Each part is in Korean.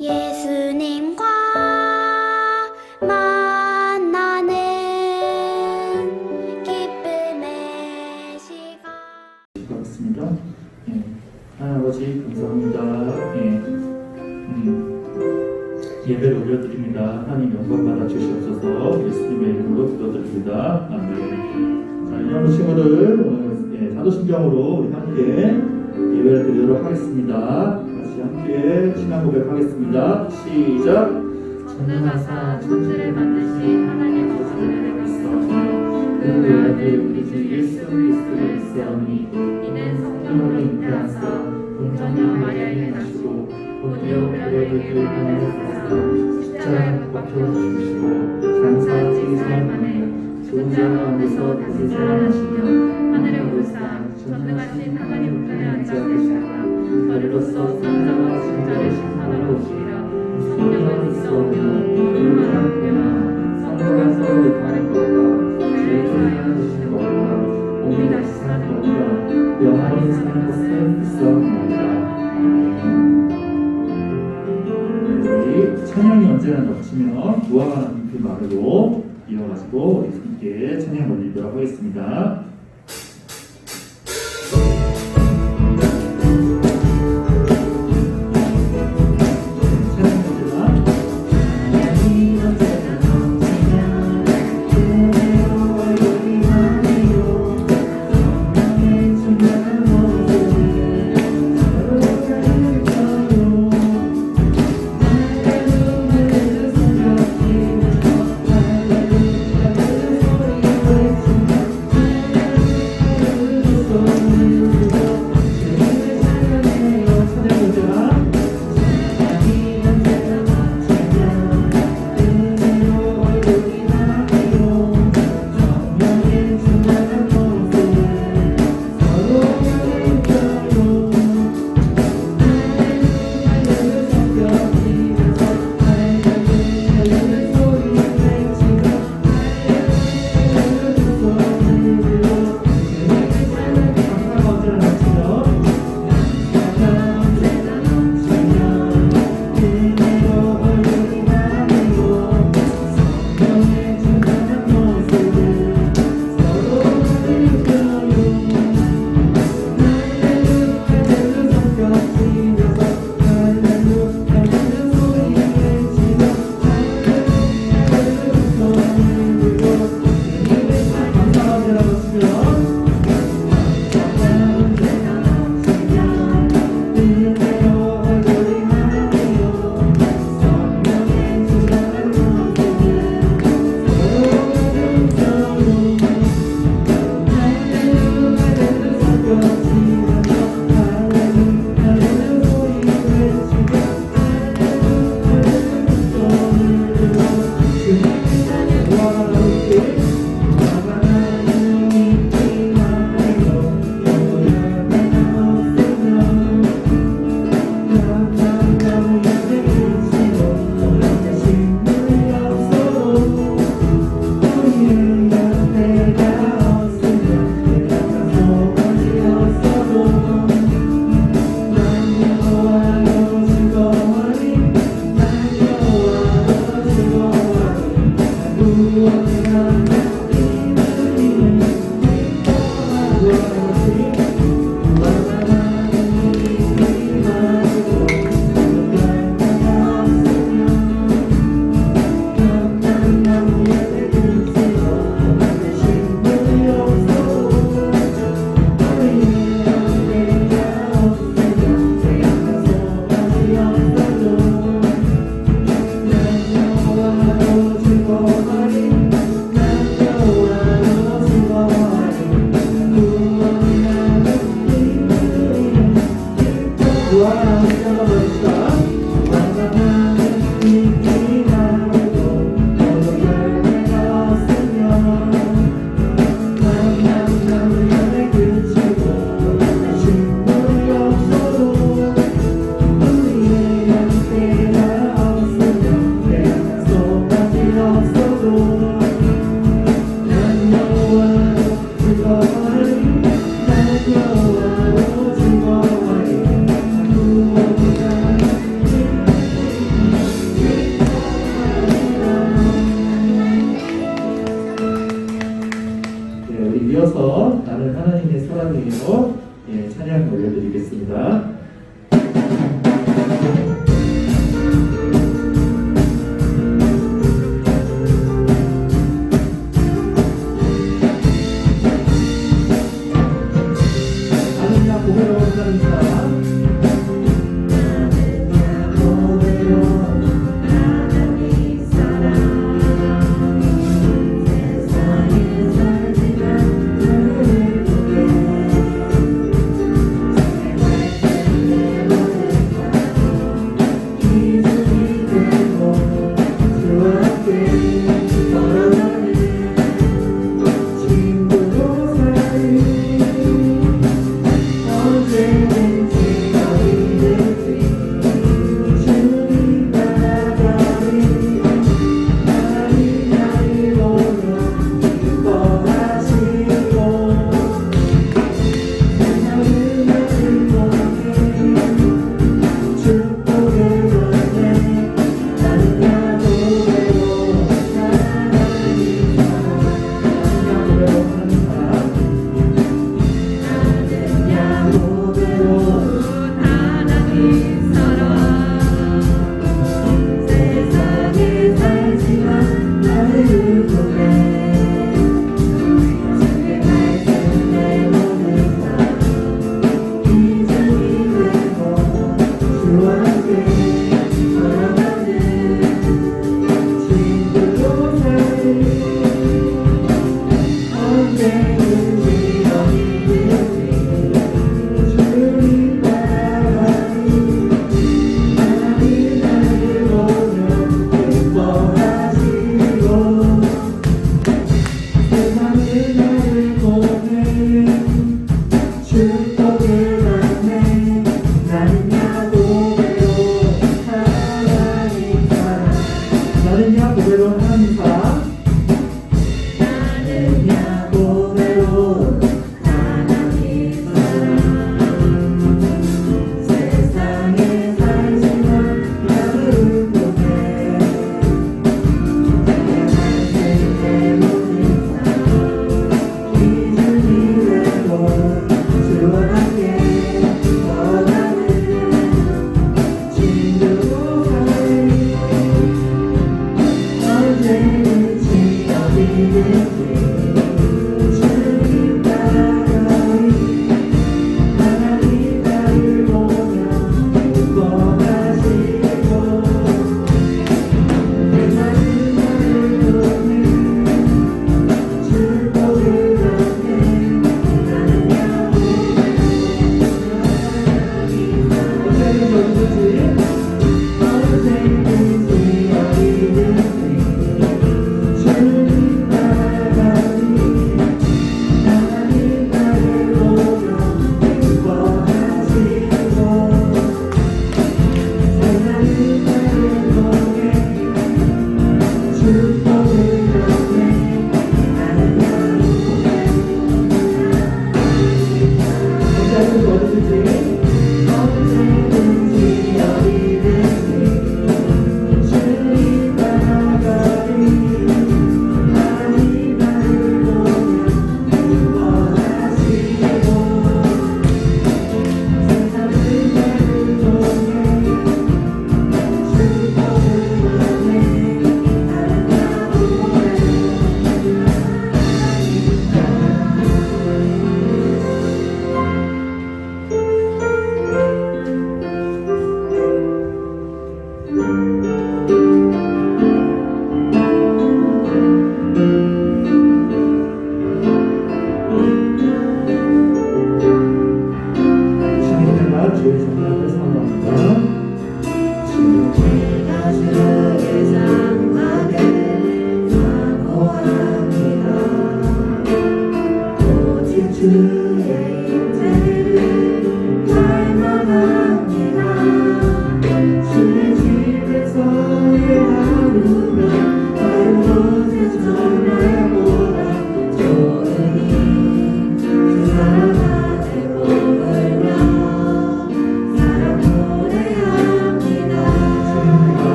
예수님과 만나는 기쁨의 시간. 고맙습니다. 하나님 아버지 감사합니다. 예배를 올려드립니다. 하나님 영광 받아 주시옵소서. 예수님의 이름으로 기도드립니다. 아멘. 자, 이런 친구들 오늘 사도신경으로 우리 함께 예배를 드리도록 하겠습니다. 같이 함께 신앙 고백하겠습니다. 시작. 전능하사 천지를 만드신 하나님 아버지를 믿사오니 그 외아들 우리 주 예수 그리스도를 믿사오니 이는 성령으로 잉태하사 동정녀 마리아에게 나시고 본디오 빌라도에게 고난을 십자가에 못 박혀 죽으시고 장사 징사한 만에 죽은 자 가운데서 다시 살아나시며 하늘에 오르사 전능하신 하나님 우편에 앉아 계시다가 저리로서 산자와 진자를 심판하러 오시리라. 성령을 믿사오며 거룩한 하나님과 성도가 서로 교통하는 것과 죄를 사하여 주시는 것과 몸이 다시 사는 것과 영원히 사는 것을 믿사옵나이다. 우리 찬양이 언제나 넘치면 좋아하는 그 말로 이어가지고 우리 함께 찬양 올리도록 하겠습니다. 주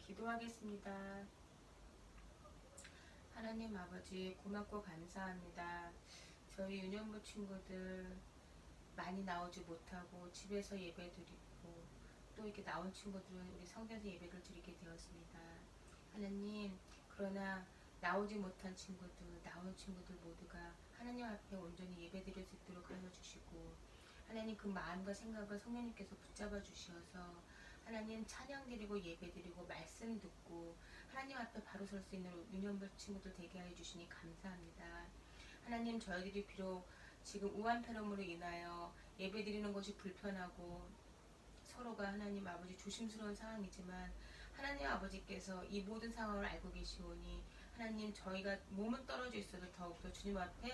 기도하겠습니다. 하나님 아버지 고맙고 감사합니다. 저희 유년부 친구들 많이 나오지 못하고 집에서 예배 드리고 또 이렇게 나온 친구들은 우리 성전에서 예배를 드리게 되었습니다. 하나님, 그러나 나오지 못한 친구들, 나온 친구들 모두가 하나님 앞에 온전히 예배 드릴 수 있도록 하여 주시고, 하나님 그 마음과 생각을 성령님께서 붙잡아 주시어서 하나님 찬양 드리고 예배 드리고 말씀 듣고 하나님 앞에 바로 설 수 있는 유년부 친구들 되게 하여 주시니 감사합니다. 하나님, 저희들이 비록 지금 우한폐렴으로 인하여 예배 드리는 것이 불편하고 서로가 하나님 아버지 조심스러운 상황이지만 하나님 아버지께서 이 모든 상황을 알고 계시오니 하나님, 저희가 몸은 떨어져 있어도 더욱더 주님 앞에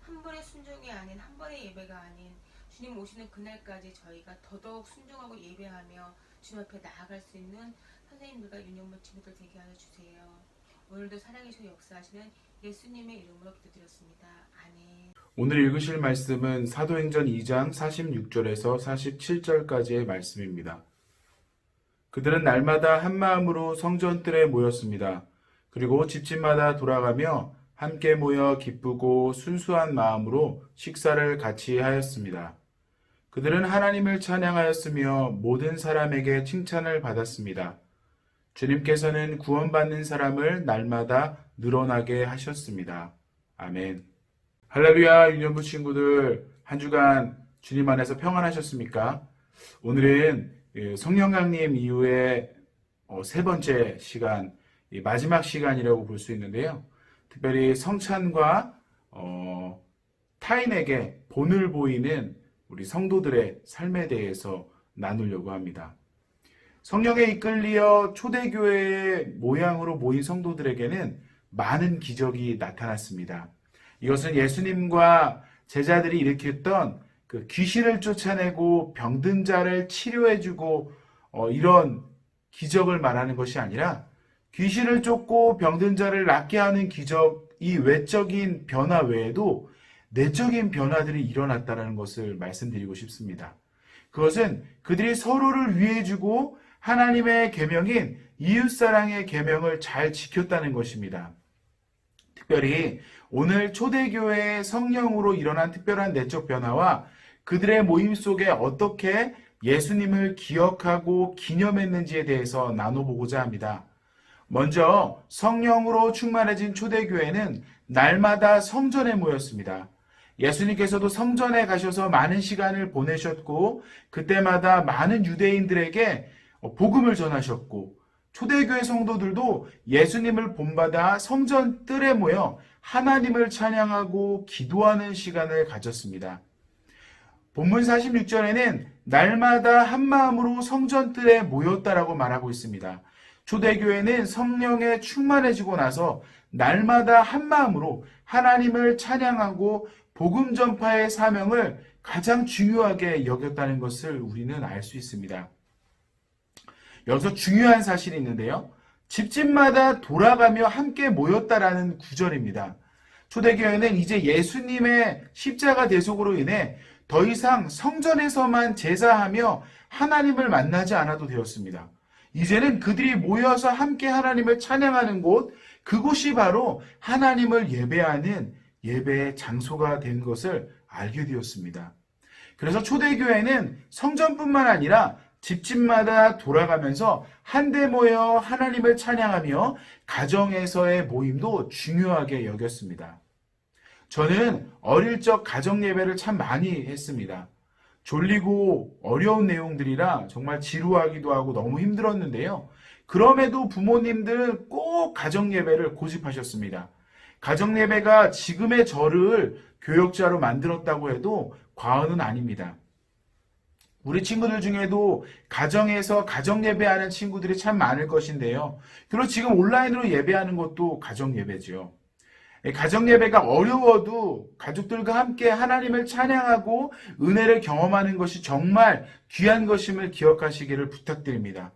한 번의 순종이 아닌, 한 번의 예배가 아닌 주님 오시는 그날까지 저희가 더더욱 순종하고 예배하며 주님 앞에 나아갈 수 있는 선생님들과 유년부 친구들 되게 하여 주세요. 오늘도 살아계시고 역사하시는 예수님의 이름으로 기도드렸습니다. 아멘. 오늘 읽으실 말씀은 사도행전 2장 46절에서 47절까지의 말씀입니다. 그들은 날마다 한 마음으로 성전뜰에 모였습니다. 그리고 집집마다 돌아가며 함께 모여 기쁘고 순수한 마음으로 식사를 같이 하였습니다. 그들은 하나님을 찬양하였으며 모든 사람에게 칭찬을 받았습니다. 주님께서는 구원받는 사람을 날마다 늘어나게 하셨습니다. 아멘. 할렐루야, 유년부 친구들, 한 주간 주님 안에서 평안하셨습니까? 오늘은 성령 강림 이후에 세 번째 시간, 마지막 시간이라고 볼 수 있는데요. 특별히 성찬과 타인에게 본을 보이는 우리 성도들의 삶에 대해서 나누려고 합니다. 성령에 이끌리어 초대교회의 모양으로 모인 성도들에게는 많은 기적이 나타났습니다. 이것은 예수님과 제자들이 일으켰던 그 귀신을 쫓아내고 병든 자를 치료해주고 이런 기적을 말하는 것이 아니라 귀신을 쫓고 병든 자를 낫게 하는 기적, 이 외적인 변화 외에도 내적인 변화들이 일어났다는 것을 말씀드리고 싶습니다. 그것은 그들이 서로를 위해주고 하나님의 계명인 이웃사랑의 계명을 잘 지켰다는 것입니다. 특별히 오늘 초대교회의 성령으로 일어난 특별한 내적 변화와 그들의 모임 속에 어떻게 예수님을 기억하고 기념했는지에 대해서 나눠보고자 합니다. 먼저 성령으로 충만해진 초대교회는 날마다 성전에 모였습니다. 예수님께서도 성전에 가셔서 많은 시간을 보내셨고 그때마다 많은 유대인들에게 복음을 전하셨고 초대교회 성도들도 예수님을 본받아 성전 뜰에 모여 하나님을 찬양하고 기도하는 시간을 가졌습니다. 본문 46절에는 날마다 한 마음으로 성전 뜰에 모였다라고 말하고 있습니다. 초대교회는 성령에 충만해지고 나서 날마다 한 마음으로 하나님을 찬양하고 복음 전파의 사명을 가장 중요하게 여겼다는 것을 우리는 알 수 있습니다. 여기서 중요한 사실이 있는데요. 집집마다 돌아가며 함께 모였다라는 구절입니다. 초대교회는 이제 예수님의 십자가 대속으로 인해 더 이상 성전에서만 제사하며 하나님을 만나지 않아도 되었습니다. 이제는 그들이 모여서 함께 하나님을 찬양하는 곳, 그곳이 바로 하나님을 예배하는 예배의 장소가 된 것을 알게 되었습니다. 그래서 초대교회는 성전뿐만 아니라 집집마다 돌아가면서 한데 모여 하나님을 찬양하며 가정에서의 모임도 중요하게 여겼습니다. 저는 어릴 적 가정 예배를 참 많이 했습니다. 졸리고 어려운 내용들이라 정말 지루하기도 하고 너무 힘들었는데요. 그럼에도 부모님들은 꼭 가정 예배를 고집하셨습니다. 가정 예배가 지금의 저를 교역자로 만들었다고 해도 과언은 아닙니다. 우리 친구들 중에도 가정에서 가정 예배하는 친구들이 참 많을 것인데요. 그리고 지금 온라인으로 예배하는 것도 가정 예배죠. 가정 예배가 어려워도 가족들과 함께 하나님을 찬양하고 은혜를 경험하는 것이 정말 귀한 것임을 기억하시기를 부탁드립니다.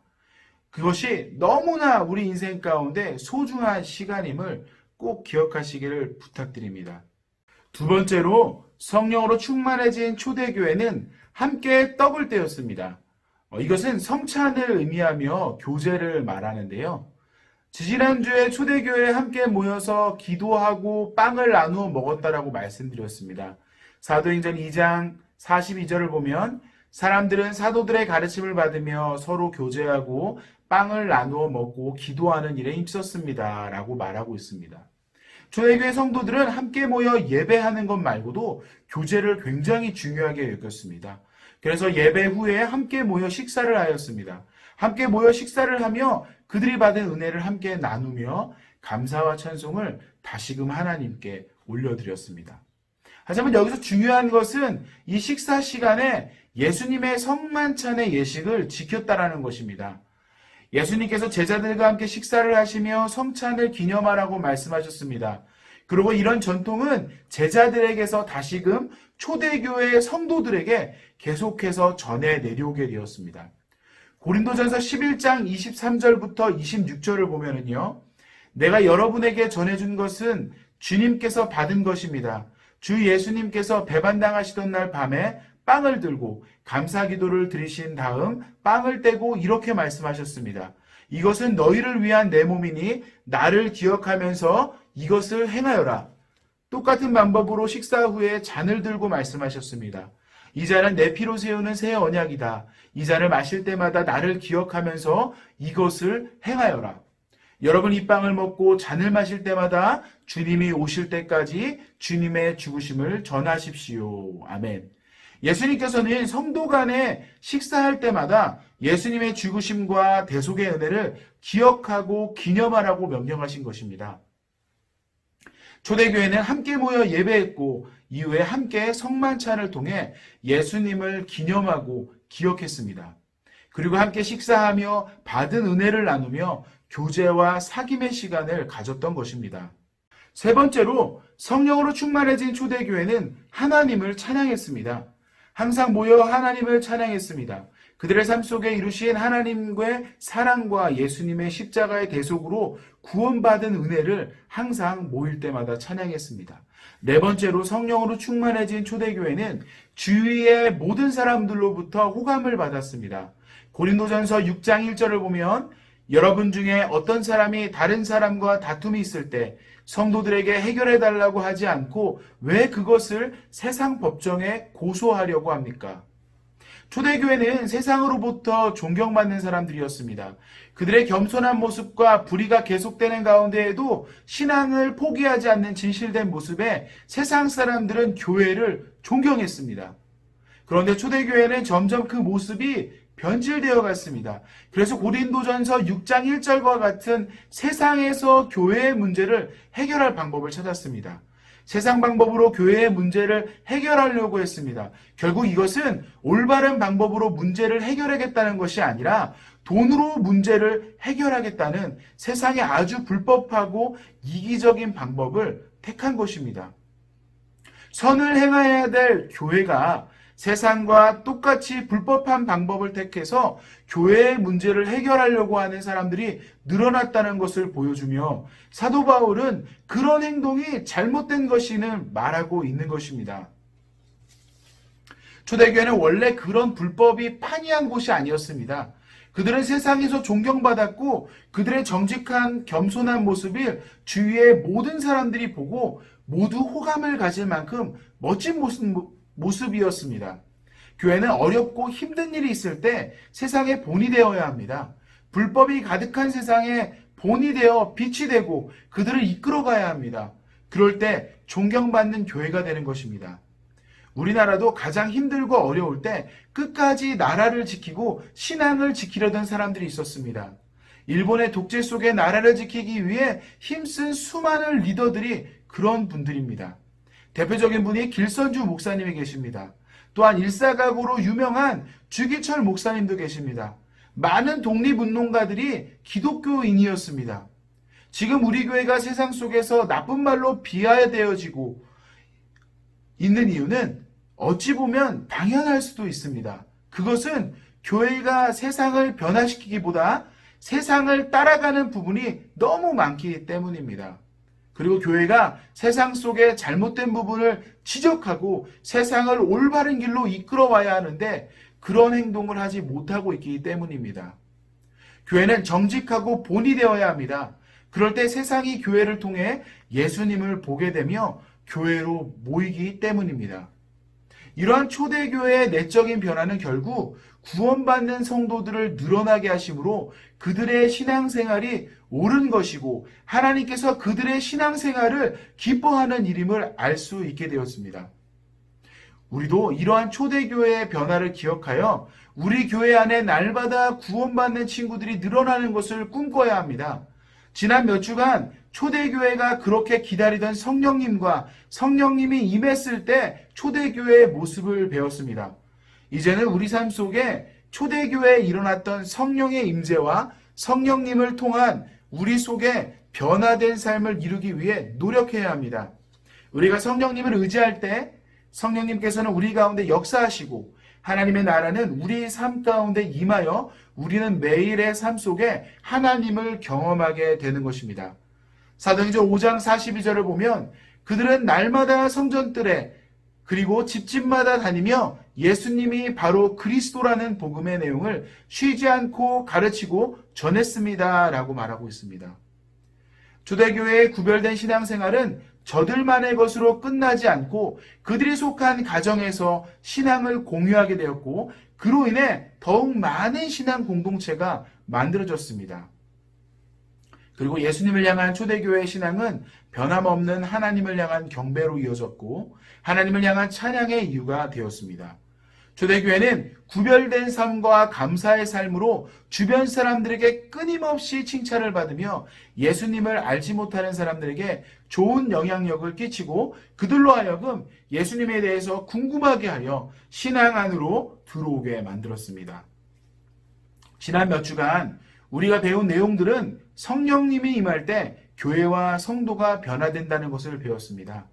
그것이 너무나 우리 인생 가운데 소중한 시간임을 꼭 기억하시기를 부탁드립니다. 두 번째로 성령으로 충만해진 초대교회는 함께 떡을 떼었습니다. 이것은 성찬을 의미하며 교제를 말하는데요. 지지난주에 초대교회에 함께 모여서 기도하고 빵을 나누어 먹었다라고 말씀드렸습니다. 사도행전 2장 42절을 보면 사람들은 사도들의 가르침을 받으며 서로 교제하고 빵을 나누어 먹고 기도하는 일에 힘썼습니다. 라고 말하고 있습니다. 초대교회 성도들은 함께 모여 예배하는 것 말고도 교제를 굉장히 중요하게 여겼습니다. 그래서 예배 후에 함께 모여 식사를 하였습니다. 함께 모여 식사를 하며 그들이 받은 은혜를 함께 나누며 감사와 찬송을 다시금 하나님께 올려드렸습니다. 하지만 여기서 중요한 것은 이 식사 시간에 예수님의 성만찬의 예식을 지켰다라는 것입니다. 예수님께서 제자들과 함께 식사를 하시며 성찬을 기념하라고 말씀하셨습니다. 그리고 이런 전통은 제자들에게서 다시금 초대교회 성도들에게 계속해서 전해 내려오게 되었습니다. 고린도전서 11장 23절부터 26절을 보면은요. 내가 여러분에게 전해준 것은 주님께서 받은 것입니다. 주 예수님께서 배반당하시던 날 밤에 빵을 들고 감사기도를 드리신 다음 빵을 떼고 이렇게 말씀하셨습니다. 이것은 너희를 위한 내 몸이니 나를 기억하면서 이것을 행하여라. 똑같은 방법으로 식사 후에 잔을 들고 말씀하셨습니다. 이 잔은 내 피로 세우는 새 언약이다. 이 잔을 마실 때마다 나를 기억하면서 이것을 행하여라. 여러분 이 빵을 먹고 잔을 마실 때마다 주님이 오실 때까지 주님의 죽으심을 전하십시오. 아멘. 예수님께서는 성도 간에 식사할 때마다 예수님의 죽으심과 대속의 은혜를 기억하고 기념하라고 명령하신 것입니다. 초대교회는 함께 모여 예배했고 이후에 함께 성만찬을 통해 예수님을 기념하고 기억했습니다. 그리고 함께 식사하며 받은 은혜를 나누며 교제와 사귐의 시간을 가졌던 것입니다. 세 번째로 성령으로 충만해진 초대교회는 하나님을 찬양했습니다. 항상 모여 하나님을 찬양했습니다. 그들의 삶 속에 이루신 하나님과의 사랑과 예수님의 십자가의 대속으로 구원받은 은혜를 항상 모일 때마다 찬양했습니다. 네 번째로 성령으로 충만해진 초대교회는 주위의 모든 사람들로부터 호감을 받았습니다. 고린도전서 6장 1절을 보면 여러분 중에 어떤 사람이 다른 사람과 다툼이 있을 때 성도들에게 해결해달라고 하지 않고 왜 그것을 세상 법정에 고소하려고 합니까? 초대교회는 세상으로부터 존경받는 사람들이었습니다. 그들의 겸손한 모습과 불의가 계속되는 가운데에도 신앙을 포기하지 않는 진실된 모습에 세상 사람들은 교회를 존경했습니다. 그런데 초대교회는 점점 그 모습이 변질되어 갔습니다. 그래서 고린도전서 6장 1절과 같은 세상에서 교회의 문제를 해결할 방법을 찾았습니다. 세상 방법으로 교회의 문제를 해결하려고 했습니다. 결국 이것은 올바른 방법으로 문제를 해결하겠다는 것이 아니라 돈으로 문제를 해결하겠다는 세상의 아주 불법하고 이기적인 방법을 택한 것입니다. 선을 행해야 될 교회가 세상과 똑같이 불법한 방법을 택해서 교회의 문제를 해결하려고 하는 사람들이 늘어났다는 것을 보여주며 사도 바울은 그런 행동이 잘못된 것이는 말하고 있는 것입니다. 초대교회는 원래 그런 불법이 판이한 곳이 아니었습니다. 그들은 세상에서 존경받았고 그들의 정직한 겸손한 모습을 주위의 모든 사람들이 보고 모두 호감을 가질 만큼 멋진 모습이었습니다. 교회는 어렵고 힘든 일이 있을 때 세상의 본이 되어야 합니다. 불법이 가득한 세상에 본이 되어 빛이 되고 그들을 이끌어가야 합니다. 그럴 때 존경받는 교회가 되는 것입니다. 우리나라도 가장 힘들고 어려울 때 끝까지 나라를 지키고 신앙을 지키려던 사람들이 있었습니다. 일본의 독재 속에 나라를 지키기 위해 힘쓴 수많은 리더들이 그런 분들입니다. 대표적인 분이 길선주 목사님이 계십니다. 또한 일사각오로 유명한 주기철 목사님도 계십니다. 많은 독립운동가들이 기독교인이었습니다. 지금 우리 교회가 세상 속에서 나쁜 말로 비하되어지고 있는 이유는 어찌 보면 당연할 수도 있습니다. 그것은 교회가 세상을 변화시키기보다 세상을 따라가는 부분이 너무 많기 때문입니다. 그리고 교회가 세상 속에 잘못된 부분을 지적하고 세상을 올바른 길로 이끌어와야 하는데 그런 행동을 하지 못하고 있기 때문입니다. 교회는 정직하고 본이 되어야 합니다. 그럴 때 세상이 교회를 통해 예수님을 보게 되며 교회로 모이기 때문입니다. 이러한 초대교회의 내적인 변화는 결국 구원받는 성도들을 늘어나게 하심으로 그들의 신앙생활이 옳은 것이고 하나님께서 그들의 신앙생활을 기뻐하는 일임을 알 수 있게 되었습니다. 우리도 이러한 초대교회의 변화를 기억하여 우리 교회 안에 날마다 구원받는 친구들이 늘어나는 것을 꿈꿔야 합니다. 지난 몇 주간 초대교회가 그렇게 기다리던 성령님과 성령님이 임했을 때 초대교회의 모습을 배웠습니다. 이제는 우리 삶 속에 초대교회에 일어났던 성령의 임재와 성령님을 통한 우리 속에 변화된 삶을 이루기 위해 노력해야 합니다. 우리가 성령님을 의지할 때 성령님께서는 우리 가운데 역사하시고 하나님의 나라는 우리 삶 가운데 임하여 우리는 매일의 삶 속에 하나님을 경험하게 되는 것입니다. 사도행전 5장 42절을 보면 그들은 날마다 성전뜰에 그리고 집집마다 다니며 예수님이 바로 그리스도라는 복음의 내용을 쉬지 않고 가르치고 전했습니다. 라고 말하고 있습니다. 초대교회의 구별된 신앙생활은 저들만의 것으로 끝나지 않고 그들이 속한 가정에서 신앙을 공유하게 되었고 그로 인해 더욱 많은 신앙 공동체가 만들어졌습니다. 그리고 예수님을 향한 초대교회의 신앙은 변함없는 하나님을 향한 경배로 이어졌고 하나님을 향한 찬양의 이유가 되었습니다. 초대교회는 구별된 삶과 감사의 삶으로 주변 사람들에게 끊임없이 칭찬을 받으며 예수님을 알지 못하는 사람들에게 좋은 영향력을 끼치고 그들로 하여금 예수님에 대해서 궁금하게 하여 신앙 안으로 들어오게 만들었습니다. 지난 몇 주간 우리가 배운 내용들은 성령님이 임할 때 교회와 성도가 변화된다는 것을 배웠습니다.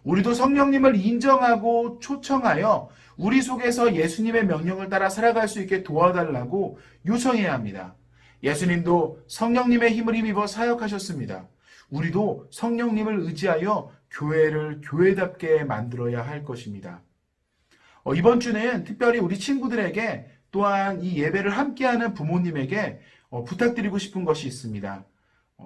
우리도 성령님을 인정하고 초청하여 우리 속에서 예수님의 명령을 따라 살아갈 수 있게 도와달라고 요청해야 합니다. 예수님도 성령님의 힘을 힘입어 사역하셨습니다. 우리도 성령님을 의지하여 교회를 교회답게 만들어야 할 것입니다. 이번 주는 특별히 우리 친구들에게 또한 이 예배를 함께하는 부모님에게 부탁드리고 싶은 것이 있습니다.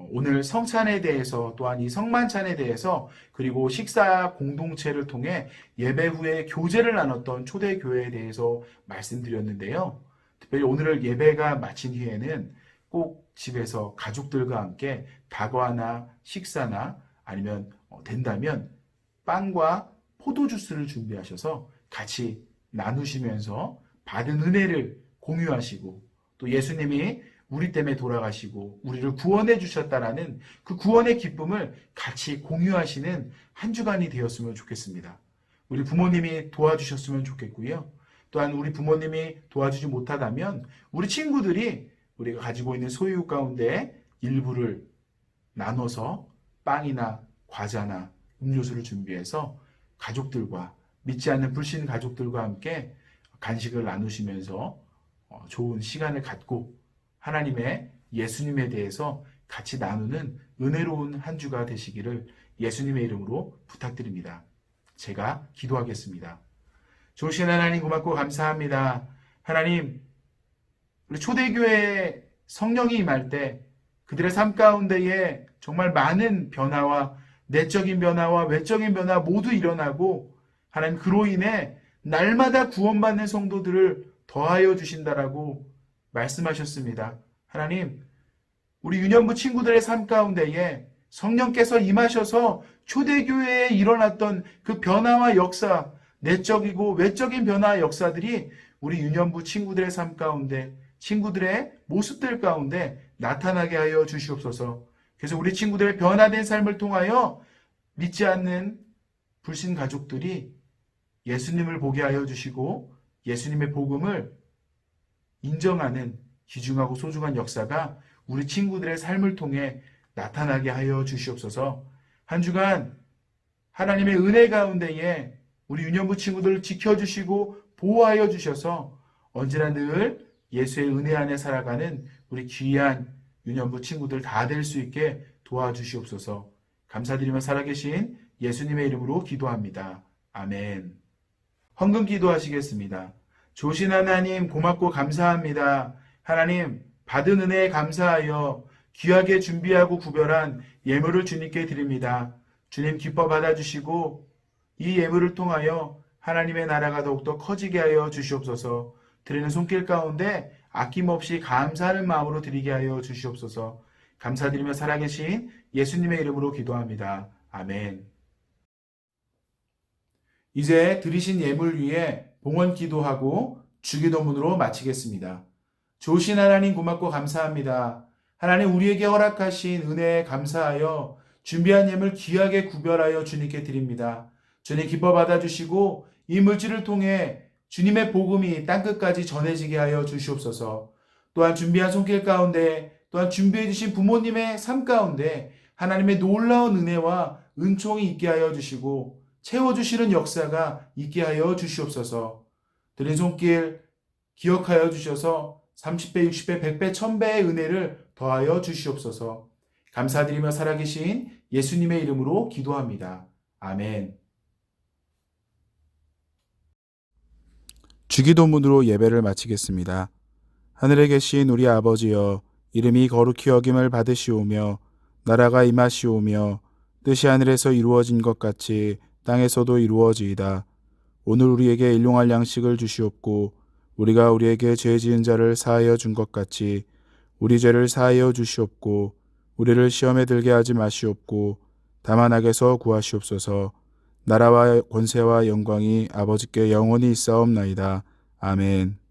오늘 성찬에 대해서 또한 이 성만찬에 대해서 그리고 식사 공동체를 통해 예배 후에 교제를 나눴던 초대교회에 대해서 말씀드렸는데요. 특별히 오늘 예배가 마친 후에는 꼭 집에서 가족들과 함께 다과나 식사나 아니면 된다면 빵과 포도주스를 준비하셔서 같이 나누시면서 받은 은혜를 공유하시고 또 예수님이 우리 때문에 돌아가시고 우리를 구원해 주셨다라는 그 구원의 기쁨을 같이 공유하시는 한 주간이 되었으면 좋겠습니다. 우리 부모님이 도와주셨으면 좋겠고요. 또한 우리 부모님이 도와주지 못하다면 우리 친구들이 우리가 가지고 있는 소유 가운데 일부를 나눠서 빵이나 과자나 음료수를 준비해서 가족들과 믿지 않는 불신 가족들과 함께 간식을 나누시면서 좋은 시간을 갖고 하나님의 예수님에 대해서 같이 나누는 은혜로운 한 주가 되시기를 예수님의 이름으로 부탁드립니다. 제가 기도하겠습니다. 좋으신 하나님 고맙고 감사합니다. 하나님, 우리 초대교회에 성령이 임할 때 그들의 삶 가운데에 정말 많은 변화와 내적인 변화와 외적인 변화 모두 일어나고 하나님 그로 인해 날마다 구원받는 성도들을 더하여 주신다라고 말씀하셨습니다. 하나님, 우리 유년부 친구들의 삶 가운데에 성령께서 임하셔서 초대교회에 일어났던 그 변화와 역사, 내적이고 외적인 변화와 역사들이 우리 유년부 친구들의 삶 가운데, 친구들의 모습들 가운데 나타나게 하여 주시옵소서. 그래서 우리 친구들의 변화된 삶을 통하여 믿지 않는 불신 가족들이 예수님을 보게 하여 주시고 예수님의 복음을 인정하는 귀중하고 소중한 역사가 우리 친구들의 삶을 통해 나타나게 하여 주시옵소서. 한 주간 하나님의 은혜 가운데에 우리 유년부 친구들을 지켜주시고 보호하여 주셔서 언제나 늘 예수의 은혜 안에 살아가는 우리 귀한 유년부 친구들 다 될 수 있게 도와주시옵소서. 감사드리며 살아계신 예수님의 이름으로 기도합니다. 아멘. 헌금 기도하시겠습니다. 좋으신 하나님 고맙고 감사합니다. 하나님 받은 은혜에 감사하여 귀하게 준비하고 구별한 예물을 주님께 드립니다. 주님 기뻐 받아주시고 이 예물을 통하여 하나님의 나라가 더욱더 커지게 하여 주시옵소서. 드리는 손길 가운데 아낌없이 감사하는 마음으로 드리게 하여 주시옵소서. 감사드리며 살아계신 예수님의 이름으로 기도합니다. 아멘. 이제 드리신 예물 위에 봉헌 기도하고 주기도문으로 마치겠습니다. 좋으신 하나님 고맙고 감사합니다. 하나님 우리에게 허락하신 은혜에 감사하여 준비한 예물 귀하게 구별하여 주님께 드립니다. 주님 기뻐 받아주시고 이 물질을 통해 주님의 복음이 땅끝까지 전해지게 하여 주시옵소서. 또한 준비한 손길 가운데 또한 준비해 주신 부모님의 삶 가운데 하나님의 놀라운 은혜와 은총이 있게 하여 주시고 채워주시는 역사가 있게 하여 주시옵소서. 드린 손길 기억하여 주셔서 30배, 60배, 100배, 1000배의 은혜를 더하여 주시옵소서. 감사드리며 살아계신 예수님의 이름으로 기도합니다. 아멘. 주기도문으로 예배를 마치겠습니다. 하늘에 계신 우리 아버지여, 이름이 거룩히 여김을 받으시오며 나라가 임하시오며 뜻이 하늘에서 이루어진 것 같이 땅에서도 이루어지이다. 오늘 우리에게 일용할 양식을 주시옵고 우리가 우리에게 죄 지은 자를 사하여 준 것 같이 우리 죄를 사하여 주시옵고 우리를 시험에 들게 하지 마시옵고 다만 악에서 구하시옵소서. 나라와 권세와 영광이 아버지께 영원히 있사옵나이다. 아멘.